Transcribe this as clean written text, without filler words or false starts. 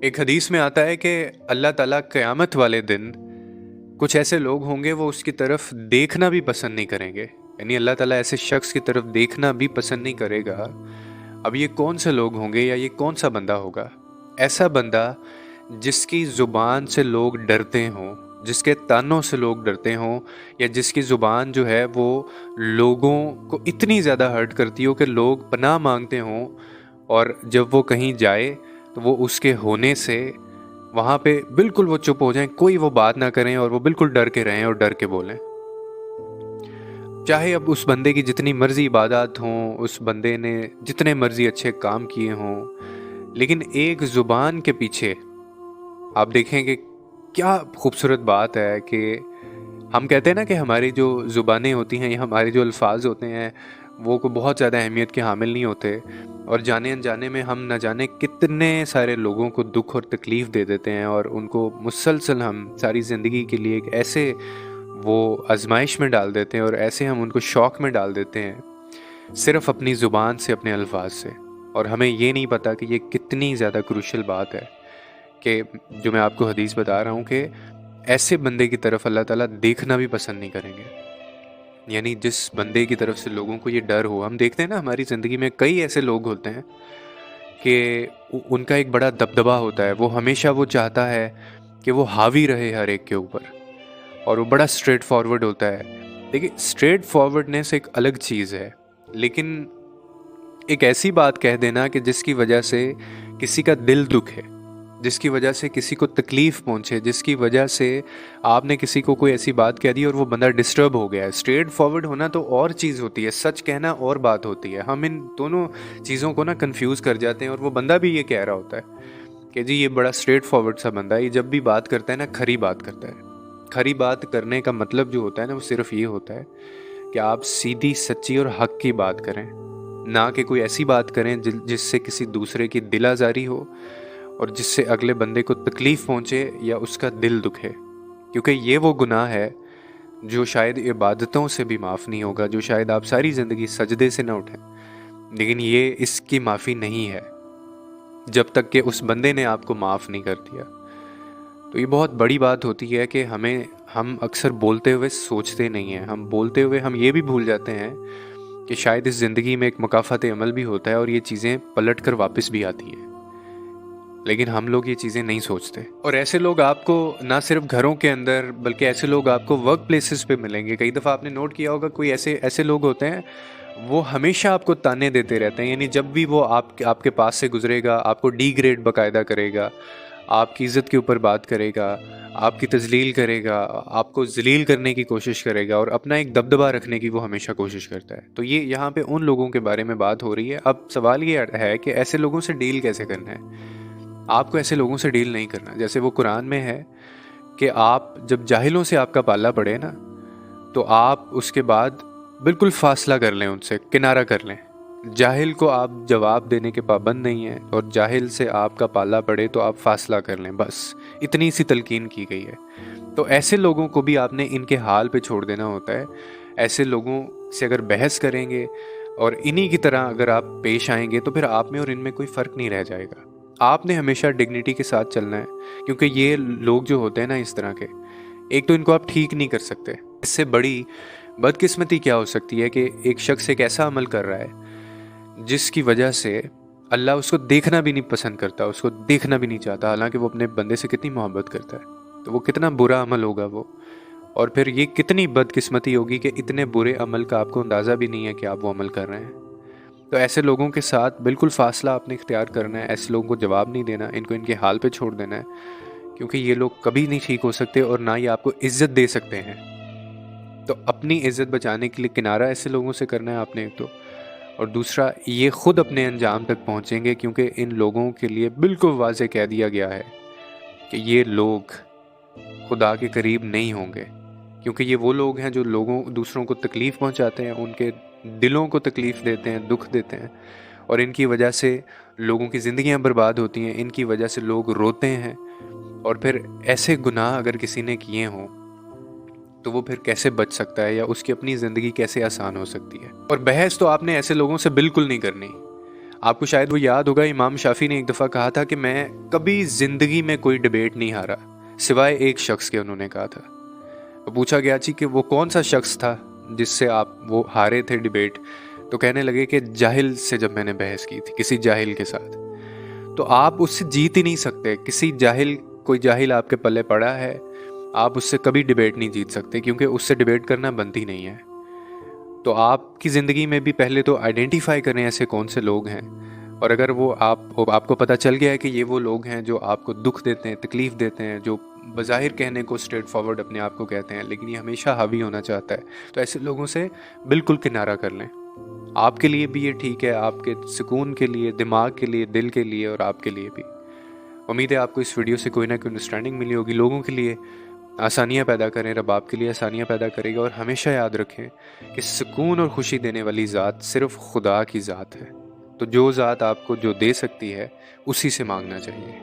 एक हदीस में आता है कि अल्लाह ताला क़यामत वाले दिन कुछ ऐसे लोग होंगे वो उसकी तरफ देखना भी पसंद नहीं करेंगे। यानी अल्लाह ताला ऐसे शख्स की तरफ देखना भी पसंद नहीं करेगा। अब ये कौन से लोग होंगे या ये कौन सा बंदा होगा? ऐसा बंदा जिसकी ज़ुबान से लोग डरते हों, जिसके तानों से लोग डरते हों, या जिसकी ज़ुबान जो है वो लोगों को इतनी ज़्यादा हर्ट करती हो कि लोग पनाह मांगते हों, और जब वो कहीं जाए तो वो उसके होने से वहाँ पे बिल्कुल वो चुप हो जाएं, कोई वो बात ना करें और वो बिल्कुल डर के रहें और डर के बोलें। चाहे अब उस बंदे की जितनी मर्जी इबादत हों, उस बंदे ने जितने मर्जी अच्छे काम किए हों, लेकिन एक ज़ुबान के पीछे आप देखें कि क्या खूबसूरत बात है कि हम कहते हैं ना कि हमारी जो ज़ुबानें होती हैं या हमारे जो अल्फाज होते हैं वो को बहुत ज़्यादा अहमियत के हामिल नहीं होते, और जाने अनजाने में हम न जाने कितने सारे लोगों को दुख और तकलीफ़ दे देते हैं, और उनको मुसलसल हम सारी ज़िंदगी के लिए एक ऐसे वो आजमाइश में डाल देते हैं और ऐसे हम उनको शौक़ में डाल देते हैं सिर्फ़ अपनी ज़ुबान से, अपने अल्फाज से। और हमें ये नहीं पता कि ये कितनी ज़्यादा क्रूशल बात है कि जो मैं आपको हदीस बता रहा हूँ कि ऐसे बंदे की तरफ अल्लाह ताला देखना भी पसंद नहीं करेंगे। यानी जिस बंदे की तरफ से लोगों को ये डर हो, हम देखते हैं ना हमारी ज़िंदगी में कई ऐसे लोग होते हैं कि उनका एक बड़ा दबदबा होता है, वो हमेशा वो चाहता है कि वो हावी रहे हर एक के ऊपर, और वो बड़ा स्ट्रेट फॉरवर्ड होता है। देखिए, स्ट्रेट फॉरवर्डनेस एक अलग चीज़ है, लेकिन एक ऐसी बात कह देना कि जिसकी वजह से किसी का दिल दुखे, जिसकी वजह से किसी को तकलीफ़ पहुंचे, जिसकी वजह से आपने किसी को कोई ऐसी बात कह दी और वो बंदा डिस्टर्ब हो गया है। स्ट्रेट फॉरवर्ड होना तो और चीज़ होती है, सच कहना और बात होती है। हम इन दोनों चीज़ों को ना कंफ्यूज कर जाते हैं, और वो बंदा भी ये कह रहा होता है कि जी ये बड़ा स्ट्रेट फॉरवर्ड सा बंदा है, ये जब भी बात करता है ना खरी बात करता है। खरी बात करने का मतलब जो होता है ना वो सिर्फ ये होता है कि आप सीधी सच्ची और हक की बात करें, ना कि कोई ऐसी बात करें जिससे किसी दूसरे की दिल आज़ारी हो और जिससे अगले बंदे को तकलीफ़ पहुँचे या उसका दिल दुखे। क्योंकि ये वो गुनाह है जो शायद इबादतों से भी माफ़ नहीं होगा, जो शायद आप सारी ज़िंदगी सजदे से ना उठें, लेकिन ये इसकी माफ़ी नहीं है जब तक कि उस बंदे ने आपको माफ़ नहीं कर दिया। तो ये बहुत बड़ी बात होती है कि हम अक्सर बोलते हुए सोचते नहीं हैं। हम बोलते हुए हम ये भी भूल जाते हैं कि शायद इस ज़िंदगी में एक मुकाफ़ात अमल भी होता है और ये चीज़ें पलट कर वापस भी आती हैं, लेकिन हम लोग ये चीज़ें नहीं सोचते। और ऐसे लोग आपको ना सिर्फ घरों के अंदर बल्कि ऐसे लोग आपको वर्क प्लेसेस पे मिलेंगे। कई दफ़ा आपने नोट किया होगा, कोई ऐसे ऐसे लोग होते हैं वो हमेशा आपको ताने देते रहते हैं। यानी जब भी वो आपके पास से गुजरेगा आपको डिग्रेड बाकायदा करेगा, आपकी इज़्ज़त के ऊपर बात करेगा, आपकी तज़लील करेगा, आपको ज़लील करने की कोशिश करेगा, और अपना एक दबदबा रखने की वो हमेशा कोशिश करता है। तो ये यहाँ पे उन लोगों के बारे में बात हो रही है। अब सवाल ये है कि ऐसे लोगों से डील कैसे करना है। आपको ऐसे लोगों से डील नहीं करना। जैसे वो कुरान में है कि आप जब जाहिलों से आपका पाला पड़े ना, तो आप उसके बाद बिल्कुल फासला कर लें, उनसे किनारा कर लें। जाहिल को आप जवाब देने के पाबंद नहीं हैं, और जाहिल से आपका पाला पड़े तो आप फासला कर लें, बस इतनी सी तलकीन की गई है। तो ऐसे लोगों को भी आपने इनके हाल पे छोड़ देना होता है। ऐसे लोगों से अगर बहस करेंगे और इन्हीं की तरह अगर आप पेश आएंगे तो फिर आप में और इनमें कोई फ़र्क नहीं रह जाएगा। आपने हमेशा डिग्निटी के साथ चलना है, क्योंकि ये लोग जो होते हैं ना इस तरह के, एक तो इनको आप ठीक नहीं कर सकते। इससे बड़ी बदकिस्मती क्या हो सकती है कि एक शख्स एक ऐसा अमल कर रहा है जिसकी वजह से अल्लाह उसको देखना भी नहीं पसंद करता, उसको देखना भी नहीं चाहता, हालांकि वो अपने बंदे से कितनी मोहब्बत करता है। तो वो कितना बुरा अमल होगा वो, और फिर ये कितनी बदकिस्मती होगी कि इतने बुरे अमल का आपको अंदाज़ा भी नहीं है कि आप वो अमल कर रहे हैं। तो ऐसे लोगों के साथ बिल्कुल फ़ासला आपने इख्तियार करना है। ऐसे लोगों को जवाब नहीं देना, इनको इनके हाल पे छोड़ देना है, क्योंकि ये लोग कभी नहीं ठीक हो सकते और ना ही आपको इज़्ज़त दे सकते हैं। तो अपनी इज़्ज़त बचाने के लिए किनारा ऐसे लोगों से करना है आपने एक तो, और दूसरा ये ख़ुद अपने अंजाम तक पहुँचेंगे, क्योंकि इन लोगों के लिए बिल्कुल वाज़ेह कह दिया गया है कि ये लोग खुदा के करीब नहीं होंगे, क्योंकि ये वो लोग हैं जो दूसरों को तकलीफ़ पहुँचाते हैं, उनके दिलों को तकलीफ़ देते हैं, दुख देते हैं, और इनकी वजह से लोगों की ज़िंदगियां बर्बाद होती हैं, इनकी वजह से लोग रोते हैं। और फिर ऐसे गुनाह अगर किसी ने किए हों तो वो फिर कैसे बच सकता है, या उसकी अपनी ज़िंदगी कैसे आसान हो सकती है। और बहस तो आपने ऐसे लोगों से बिल्कुल नहीं करनी। آپ کو شاید وہ یاد ہوگا، امام شافی نے ایک دفعہ کہا تھا کہ میں کبھی زندگی میں کوئی ڈیبیٹ نہیں ہارا سوائے ایک شخص کے. انہوں نے کہا تھا. پوچھا گیا جی کہ وہ کون سا شخص تھا جس سے آپ وہ ہارے تھے ڈیبیٹ؟ تو کہنے لگے کہ جاہل سے جب میں نے بحث کی تھی، کسی جاہل کے ساتھ. تو آپ اس سے جیت ہی نہیں سکتے. کسی جاہل، کوئی جاہل آپ کے پلے پڑا ہے، آپ اس سے کبھی ڈیبیٹ نہیں جیت سکتے، کیونکہ اس سے ڈیبیٹ کرنا بنتی نہیں ہے. تو آپ کی زندگی میں بھی پہلے تو آئیڈینٹیفائی کریں ایسے کون سے لوگ ہیں، اور اگر وہ آپ کو پتہ چل گیا ہے کہ یہ وہ لوگ ہیں جو آپ کو دکھ دیتے ہیں، تکلیف دیتے ہیں، جو بظاہر کہنے کو اسٹریٹ فارورڈ اپنے آپ کو کہتے ہیں لیکن یہ ہمیشہ حاوی ہونا چاہتا ہے، تو ایسے لوگوں سے بالکل کنارہ کر لیں. آپ کے لیے بھی یہ ٹھیک ہے، آپ کے سکون کے لیے، دماغ کے لیے، دل کے لیے، اور آپ کے لیے بھی. امید ہے آپ کو اس ویڈیو سے کوئی نہ کوئی انڈرسٹینڈنگ ملی ہوگی. لوگوں کے لیے آسانیاں پیدا کریں، رب آپ کے لیے آسانیاں پیدا کرے گا. اور ہمیشہ یاد رکھیں کہ سکون اور خوشی دینے والی ذات صرف خدا کی ذات ہے. تو جو ذات آپ کو جو دے سکتی ہے اسی سے مانگنا چاہیے.